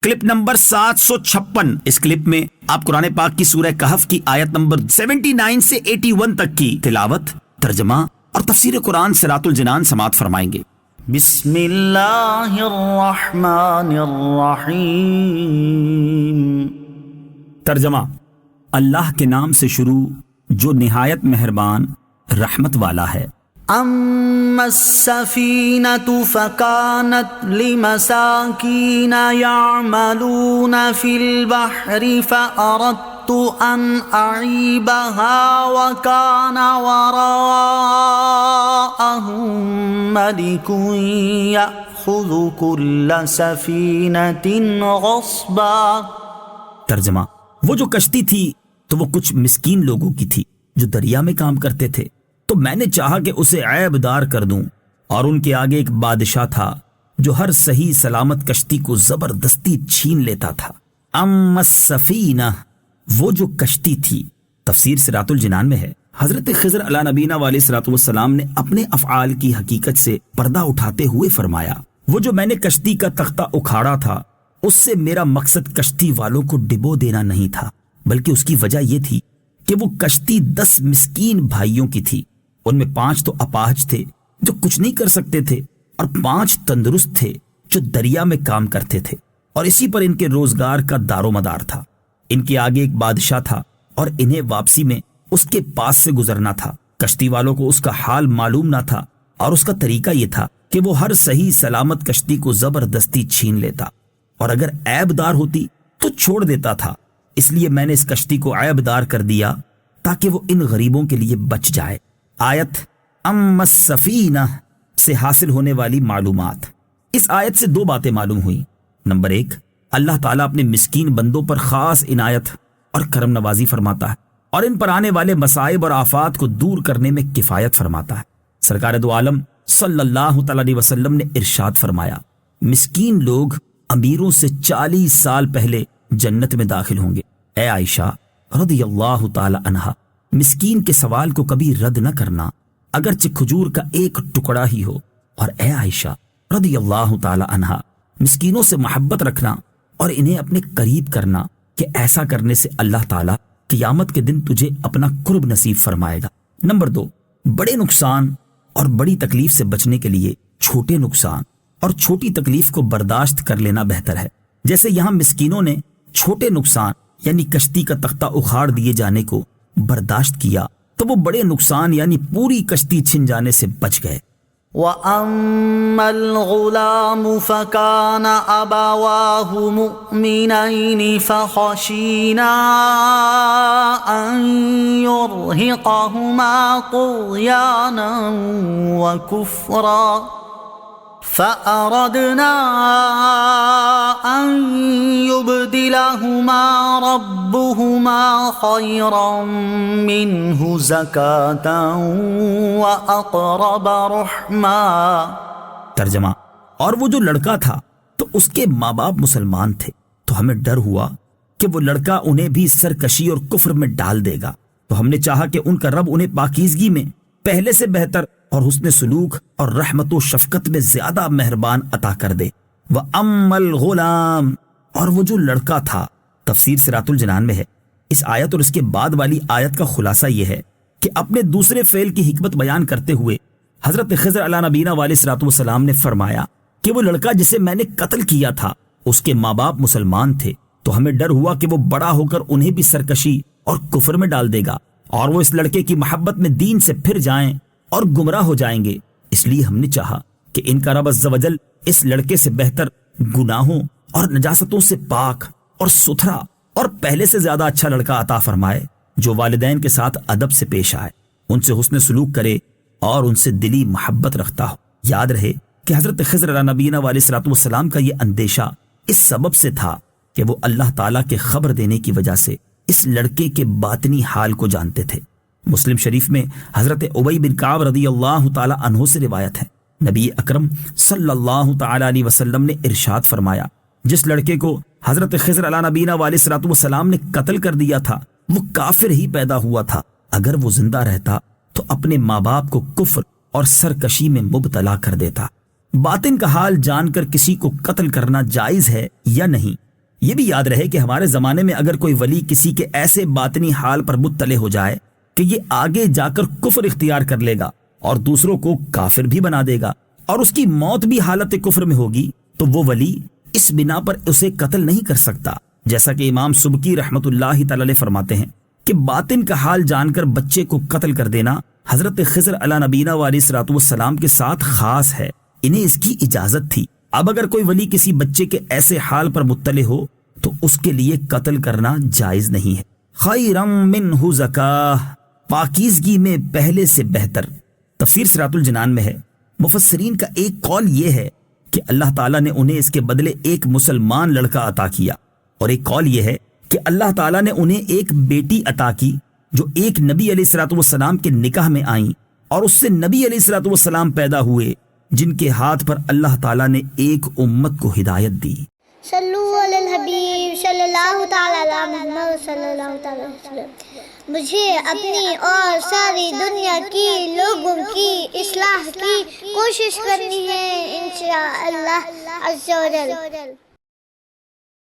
Clip number 756۔ اس clip میں آپ قرآن پاک کی سورہ کہف کی آیت نمبر 79 سے 81 تک کی تلاوت، ترجمہ اور تفسیر قرآن صراط الجنان سماعت فرمائیں گے۔ بسم اللہ الرحمن الرحیم۔ ترجمہ: اللہ کے نام سے شروع جو نہایت مہربان رحمت والا ہے۔ اما السفینة فکانت لمساکین یعملون فی البحر فأردت ان اعیبها وکان وراءهم ملک یأخذ کل سفینة غصبا۔ ترجمہ: وہ جو کشتی تھی تو وہ کچھ مسکین لوگوں کی تھی جو دریا میں کام کرتے تھے، تو میں نے چاہا کہ اسے عیب دار کر دوں، اور ان کے آگے ایک بادشاہ تھا جو ہر صحیح سلامت کشتی کو زبردستی چھین لیتا تھا۔ اما السفینہ، وہ جو کشتی تھی، تفسیر صراط الجنان میں ہے حضرت خضر علیہ نبینا علیہ الصلوۃ والسلام نے اپنے افعال کی حقیقت سے پردہ اٹھاتے ہوئے فرمایا، وہ جو میں نے کشتی کا تختہ اکھاڑا تھا اس سے میرا مقصد کشتی والوں کو ڈبو دینا نہیں تھا، بلکہ اس کی وجہ یہ تھی کہ وہ کشتی 10 مسکین بھائیوں کی تھی، ان میں 5 تو اپاہج تھے جو کچھ نہیں کر سکتے تھے، اور 5 تندرست تھے جو دریا میں کام کرتے تھے، اور اسی پر ان کے روزگار کا دار و مدار تھا۔ ان کے آگے ایک بادشاہ تھا اور انہیں واپسی میں اس کے پاس سے گزرنا تھا۔ کشتی والوں کو اس کا حال معلوم نہ تھا، اور اس کا طریقہ یہ تھا کہ وہ ہر صحیح سلامت کشتی کو زبردستی چھین لیتا، اور اگر عیب دار ہوتی تو چھوڑ دیتا تھا۔ اس لیے میں نے اس کشتی کو عیب دار کر دیا تاکہ وہ ان غریبوں کے لیے بچ جائے۔ آیت اما السفینہ سے حاصل ہونے والی معلومات۔ اس آیت سے 2 باتیں معلوم ہوئیں۔ نمبر 1، اللہ تعالیٰ اپنے مسکین بندوں پر خاص عنایت اور کرم نوازی فرماتا ہے، اور ان پر آنے والے مصائب اور آفات کو دور کرنے میں کفایت فرماتا ہے۔ سرکار دو عالم صلی اللہ تعالی علیہ وسلم نے ارشاد فرمایا، مسکین لوگ امیروں سے 40 سال پہلے جنت میں داخل ہوں گے۔ اے عائشہ رضی اللہ تعالی عنہا، مسکین کے سوال کو کبھی رد نہ کرنا، اگرچہ کھجور کا ایک ٹکڑا ہی ہو، اور اے عائشہ رضی اللہ تعالی عنہا، مسکینوں سے محبت رکھنا اور انہیں اپنے قریب کرنا، کہ ایسا کرنے سے اللہ تعالی قیامت کے دن تجھے اپنا قرب نصیب فرمائے گا۔ نمبر 2، بڑے نقصان اور بڑی تکلیف سے بچنے کے لیے چھوٹے نقصان اور چھوٹی تکلیف کو برداشت کر لینا بہتر ہے۔ جیسے یہاں مسکینوں نے چھوٹے نقصان یعنی کشتی کا تختہ اکھاڑ دیے جانے کو برداشت کیا، تو وہ بڑے نقصان یعنی پوری کشتی چھن جانے سے بچ گئے۔ وَأَمَّا الْغُلَامُ فَكَانَ أَبَوَاهُ مُؤْمِنَيْنِ فَخَشِينَا أَن يُرْهِقَهُمَا طُغْيَانًا وَكُفْرًا فَأَرَدْنَا أَن يُبْدِلَهُمَا رَبُّهُمَا خَيْرًا مِّنْهُ زَكَاةً وَأَقْرَبَ رُحْمًا۔ ترجمہ: اور وہ جو لڑکا تھا تو اس کے ماں باپ مسلمان تھے، تو ہمیں ڈر ہوا کہ وہ لڑکا انہیں بھی سرکشی اور کفر میں ڈال دے گا، تو ہم نے چاہا کہ ان کا رب انہیں پاکیزگی میں پہلے سے بہتر اور حسن سلوک اور رحمت و شفقت میں زیادہ مہربان عطا کر دے۔ وَأَمَّا الْغُلَامُ، اور وہ جو لڑکا تھا، تفسیر صراط الجنان میں ہے۔ اس آیت اور اس کے بعد والی آیت کا خلاصہ یہ ہے کہ اپنے دوسرے فعل کی حکمت بیان کرتے ہوئے حضرت خضر علیہ نبینا علیہ الصلوۃ والسلام نے فرمایا کہ وہ لڑکا جسے میں نے قتل کیا تھا اس کے ماں باپ مسلمان تھے، تو ہمیں ڈر ہوا کہ وہ بڑا ہو کر انہیں بھی سرکشی اور کفر میں ڈال دے گا، اور وہ اس لڑکے کی محبت میں دین سے پھر جائیں اور گمراہ ہو جائیں گے۔ اس لیے ہم نے چاہا کہ ان کا رب عز و جل اس لڑکے سے بہتر، گناہوں اور نجاستوں سے پاک اور ستھرا اور پہلے سے زیادہ اچھا لڑکا عطا فرمائے، جو والدین کے ساتھ ادب سے پیش آئے، ان سے حسن سلوک کرے اور ان سے دلی محبت رکھتا ہو۔ یاد رہے کہ حضرت خضر علیہ نبینا علیہ الصلوۃ والسلام کا یہ اندیشہ اس سبب سے تھا کہ وہ اللہ تعالیٰ کے خبر دینے کی وجہ سے اس لڑکے کے باطنی حال کو جانتے تھے۔ مسلم شریف میں حضرت ابی بن کعب رضی اللہ تعالی عنہ سے روایت ہے، نبی اکرم صلی اللہ تعالی علیہ وسلم نے ارشاد فرمایا، جس لڑکے کو حضرت خضر علیہ نبینا علیہ الصلوۃ والسلام نے قتل کر دیا تھا وہ کافر ہی پیدا ہوا تھا، اگر وہ زندہ رہتا تو اپنے ماں باپ کو کفر اور سرکشی میں مبتلا کر دیتا۔ باطن کا حال جان کر کسی کو قتل کرنا جائز ہے یا نہیں، یہ بھی یاد رہے کہ ہمارے زمانے میں اگر کوئی ولی کسی کے ایسے باطنی حال پر مطلع ہو جائے کہ یہ آگے جا کر کفر اختیار کر لے گا اور دوسروں کو کافر بھی بنا دے گا اور اس کی موت بھی حالت کفر میں ہوگی، تو وہ ولی اس بنا پر اسے قتل نہیں کر سکتا، جیسا کہ امام سبکی رحمت اللہ تعالی علیہ فرماتے ہیں کہ باطن کا حال جان کر بچے کو قتل کر دینا حضرت خضر علی نبینا علیہ الصلوۃ والسلام کے ساتھ خاص ہے، انہیں اس کی اجازت تھی۔ اب اگر کوئی ولی کسی بچے کے ایسے حال پر مطلع ہو تو اس کے لیے قتل کرنا جائز نہیں ہے۔ خیرم منہ زکاہ، پاکیزگی میں پہلے سے بہتر۔ تفسیر صراط الجنان میں ہے، مفسرین کا ایک قول یہ ہے کہ اللہ تعالیٰ نے انہیں اس کے بدلے ایک مسلمان لڑکا عطا کیا، اور ایک قول یہ ہے کہ اللہ تعالیٰ نے انہیں ایک بیٹی عطا کی جو ایک نبی علیہ الصلوۃ والسلام کے نکاح میں آئیں، اور اس سے نبی علیہ الصلوۃ والسلام پیدا ہوئے جن کے ہاتھ پر اللہ تعالیٰ نے ایک امت کو ہدایت دی۔ صلو علی الحبیب صلی اللہ تعالی علی محمد صلی اللہ تعالی علیہ وسلم۔ مجھے اپنی اور ساری دنیا کی لوگوں کی اصلاح کی کوشش کرنی ہے انشاءاللہ عز و جل۔